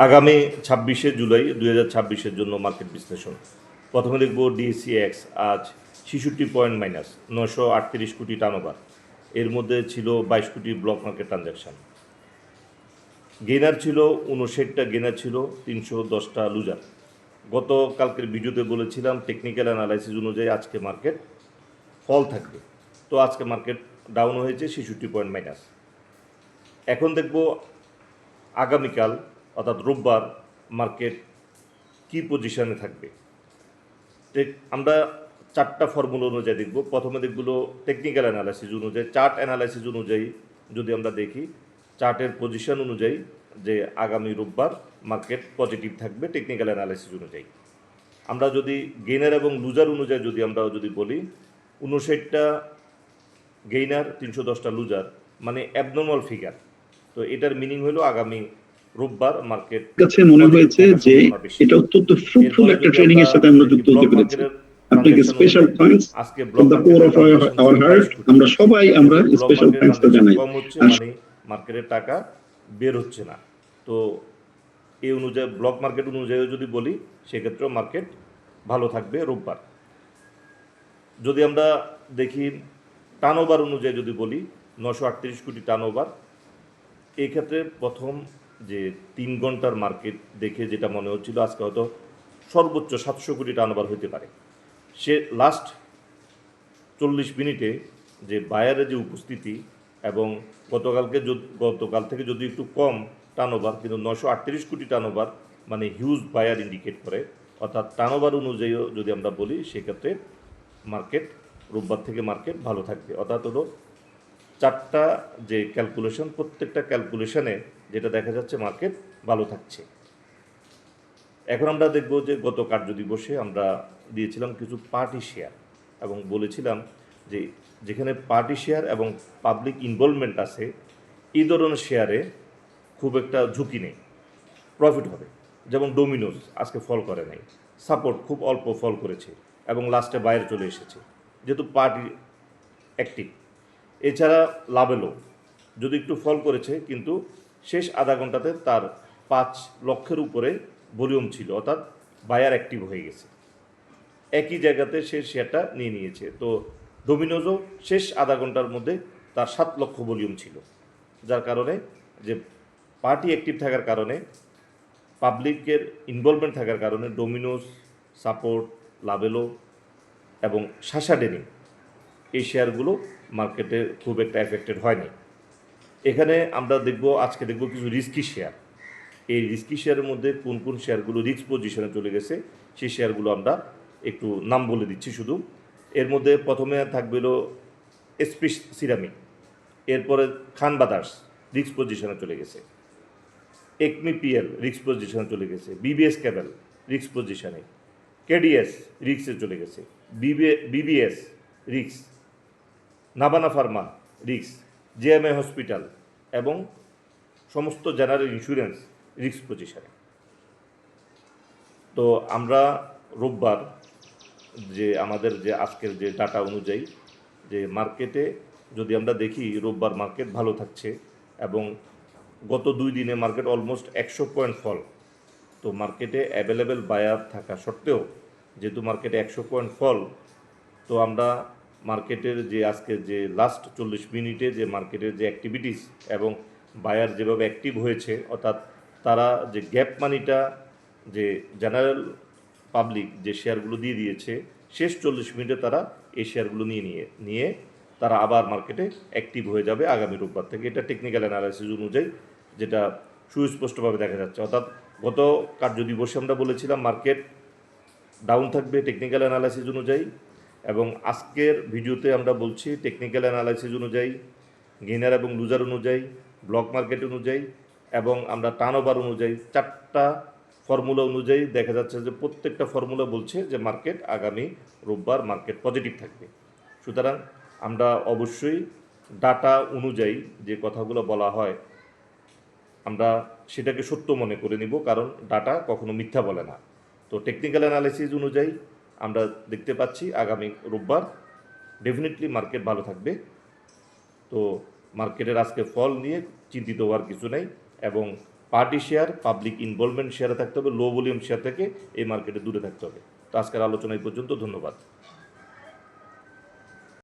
আগামী 26শে জুলাই 2026-এর জন্য মার্কেট বিশ্লেষণ। প্রথমে দেখব ডিএসসিএক্স আজ 66 পয়েন্ট মাইনাস 938 কোটি টার্নওভার। এর মধ্যে ছিল 22 কোটি ব্লক মার্কেট ট্রানজ্যাকশন। গেইনার ছিল 59টা, গেইনার ছিল 310টা লুজার। গতকালকের ভিডিওতে বলেছিলাম টেকনিক্যাল অ্যানালাইসিস অনুযায়ী আজকে মার্কেট ফল থাকবে, তো আজকে মার্কেট ডাউন হয়েছে 66 পয়েন্ট মাইনাস। এখন দেখব আগামীকাল অর্থাৎ রোববার মার্কেট কি পজিশনে থাকবে। আমরা চারটা ফর্মুলা অনুযায়ী দেখব। প্রথমে দেখগুলো টেকনিক্যাল অ্যানালাইসিস অনুযায়ী, চার্ট অ্যানালাইসিস অনুযায়ী যদি আমরা দেখি, চার্টের পজিশন অনুযায়ী যে আগামী রোববার মার্কেট পজিটিভ থাকবে টেকনিক্যাল অ্যানালাইসিস অনুযায়ী। আমরা যদি গেইনার এবং লুজার অনুযায়ী যদি বলি, 59টা গেইনার 310টা লুজার, মানে অ্যাবনর্মাল ফিগার। তো এটার মিনিং হলো আগামী রোববার মার্কেট কাছে মনে হয়েছে যে এটা অত্যন্ত ফ্রুটফুল একটা ট্রেনিং এর সাথে আমরা যুক্ত হতে পেরেছি। আপনাকে special thanks from the core of our heart. আমরা সবাই স্পেশাল থ্যাঙ্কসটা জানাই। কম হচ্ছে, মানে মার্কেটের টাকা বের হচ্ছে না। তো এই অনুযায়ী ব্লক মার্কেট অনুযায়ী যদি বলি, সেক্ষেত্রেও মার্কেট ভালো থাকবে রোববার। যদি আমরা দেখি টার্নওভার অনুযায়ী যদি বলি, 938 কোটি টার্নওভার। এই ক্ষেত্রে প্রথম যে 3 ঘন্টার মার্কেট দেখে যেটা মনে হচ্ছিল আজকে হয়তো সর্বোচ্চ 700 কোটি টার্নওভার হতে পারে। সে লাস্ট 40 মিনিটে যে বায়ারের যে উপস্থিতি এবং গতকাল থেকে যদি একটু কম টার্নওভার, কিন্তু 938 কোটি টার্নওভার মানে হিউজ বায়ার ইন্ডিকেট করে। অর্থাৎ টার্নওভার অনুযায়ীও যদি আমরা বলি, সেক্ষেত্রে মার্কেট রোববার থেকে মার্কেট ভালো থাকবে। অর্থাৎ হলো চারটা যে ক্যালকুলেশন, প্রত্যেকটা ক্যালকুলেশনে যেটা দেখা যাচ্ছে মার্কেট ভালো থাকছে। এখন আমরা দেখব যে গত কার্যদিবসে আমরা দিয়েছিলাম কিছু পার্টি শেয়ার এবং বলেছিলাম যে যেখানে পার্টি শেয়ার এবং পাবলিক ইনভলভমেন্ট আছে, এই ধরনের শেয়ারে খুব একটা ঝুঁকি নেই, প্রফিট হবে। যেমন ডোমিনোজ আজকে ফল করে নাই, সাপোর্ট খুব অল্প ফল করেছে এবং লাস্টে বাইরে চলে এসেছে, যেহেতু পার্টি অ্যাক্টিভ। এছাড়া লাভেলো যদি একটু ফল করেছে, কিন্তু শেষ আধা ঘন্টাতে তার 5 লক্ষের উপরে ভলিউম ছিল, অর্থাৎ বায়ার অ্যাক্টিভ হয়ে গেছে, একই জায়গাতে সে শেয়ারটা নিয়ে নিয়েছে। তো ডোমিনোজও শেষ আধা ঘন্টার মধ্যে তার 7 লক্ষ ভলিউম ছিল, যার কারণে যে পার্টি অ্যাক্টিভ থাকার কারণে, পাবলিকের ইনভলভমেন্ট থাকার কারণে ডোমিনোজ, সাপোর্ট, লাভেলো এবং সাশা ডেনিম এই শেয়ারগুলো মার্কেটে খুব একটা এফেক্টেড হয়নি। এখানে আমরা আজকে দেখব কিছু রিস্কি শেয়ার। এই রিস্কি শেয়ারের মধ্যে কোন কোন শেয়ারগুলো রিস্ক পজিশনে চলে গেছে, সেই শেয়ারগুলো আমরা একটু নাম বলে দিচ্ছি শুধু। এর মধ্যে প্রথমে থাকবে হলো এসপি সিরামিক, এরপরে খান ব্রাদার্স রিস্ক পজিশনে চলে গেছে, একমি পিএল রিস্ক পজিশনে চলে গেছে, বিবিএস কেবল রিস্ক পজিশনে, কেডিএস রিস্কে চলে গেছে, বিবিএস রিস্ক, নাবানা ফার্মা রিস্ক, জেএমআই হসপিটাল এবং সমস্ত জেনারেল ইন্স্যুরেন্স রিস্ক পজিশনে। তো আমরা রোববার যে আমাদের যে আজকের যে ডাটা অনুযায়ী যে মার্কেটে যদি আমরা দেখি, রোববার মার্কেট ভালো থাকছে এবং গত 2 দিনে মার্কেট অলমোস্ট 100 পয়েন্ট ফল। তো মার্কেটে অ্যাভেলেবেল বায়ার থাকা সত্ত্বেও, যেহেতু মার্কেটে 100 পয়েন্ট ফল, তো আমরা মার্কেটের যে আজকে যে লাস্ট 40 মিনিটে যে মার্কেটের যে অ্যাক্টিভিটিস এবং বায়ার যেভাবে অ্যাক্টিভ হয়েছে, অর্থাৎ তারা যে গ্যাপ মানিটা যে জেনারেল পাবলিক যে শেয়ারগুলো দিয়ে দিয়েছে, শেষ 40 মিনিটে তারা এই শেয়ারগুলো নিয়ে তারা আবার মার্কেটে অ্যাক্টিভ হয়ে যাবে আগামী রোববার থেকে। এটা টেকনিক্যাল অ্যানালাইসিস অনুযায়ী যেটা সুস্পষ্টভাবে দেখা যাচ্ছে। অর্থাৎ গত কার্যদিবসে আমরা বলেছিলাম মার্কেট ডাউন থাকবে টেকনিক্যাল অ্যানালাইসিস অনুযায়ী, এবং আজকের ভিডিওতে আমরা বলছি টেকনিক্যাল অ্যানালাইসিস অনুযায়ী, গেইনার এবং লুজার অনুযায়ী, ব্লক মার্কেট অনুযায়ী এবং আমরা টার্নওভার অনুযায়ী, চারটা ফর্মুলা অনুযায়ী দেখা যাচ্ছে যে প্রত্যেকটা ফর্মুলা বলছে যে মার্কেট আগামী রোববার মার্কেট পজিটিভ থাকবে। সুতরাং আমরা অবশ্যই ডাটা অনুযায়ী যে কথাগুলো বলা হয় আমরা সেটাকে সত্য মনে করে নিব, কারণ ডাটা কখনো মিথ্যা বলে না। তো টেকনিক্যাল অ্যানালাইসিস অনুযায়ী আমরা দেখতে পাচ্ছি আগামী রোববার ডেফিনেটলি মার্কেট ভালো থাকবে। তো মার্কেটের আজকে ফল নিয়ে চিন্তিত হওয়ার কিছু নেই এবং পার্টি শেয়ার, পাবলিক ইনভলভমেন্ট শেয়ারে থাকতে হবে, লো ভলিউম শেয়ার থেকে এই মার্কেটে দূরে থাকতে হবে। তো আজকের আলোচনা এই পর্যন্ত, ধন্যবাদ।